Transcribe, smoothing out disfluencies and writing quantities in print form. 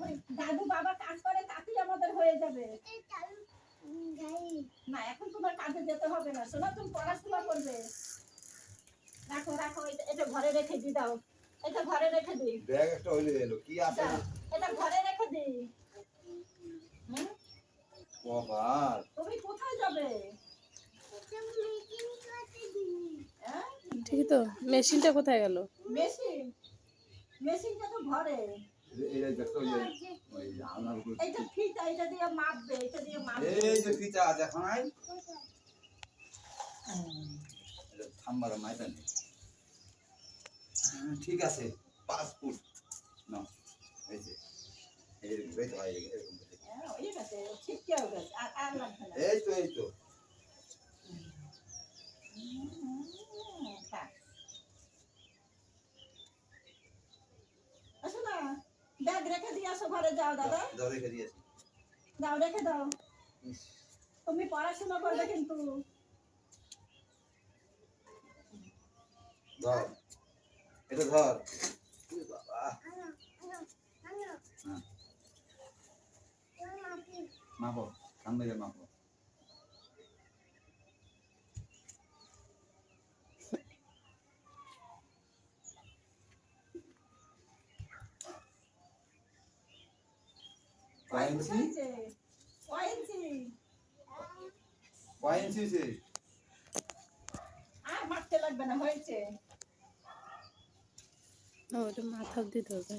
ওই দাদু বাবা কাজ করে তাতেই আমাদের হয়ে যাবে। না এখন তোমার কাজে যেতে হবে না, শোনো তুমি পড়াশোনা করবে। রাখো রাখো, এটা ঘরে রেখে দি, দাও এটা ঘরে রেখে দি। ব্যাগ একটা হইলে এলো কি আছে, এটা ঘরে রেখে দি। বাবা তুমি কোথায় যাবে? ঠিকই তো, মেশিনটা কোথায় গেল? মেশিন, মেশিনটা তো ঘরে। এই দেখো ওই আলনার উপর এইটা ফিতা, এটা দিয়ে মাপবে, এটা দিয়ে মাপবে। এই যে ফিতা আছে এখন আই এটা থাম্বার মাইদান ঠিক আছে 5 ফুট না এই যে এই তো ভাই এরকম হয়ে গেছে, ঠিকই হয়ে গেছে, আর লাগবে না। এই তো আসো না, ব্যাগ রেখে দিয়ে আসো ঘরে, যাও দাদা, দাও রেখে দিয়েছি, দাও রেখে দাও। তুমি পড়াশোনা করবে কিন্তু। ধর এটা ধর বাবা মাপো সামনে গিয়ে মাপো কয়েন্সি আর মারতে লাগবে না, হয়েছে। ওটা মাথা অব্দি ধরবে।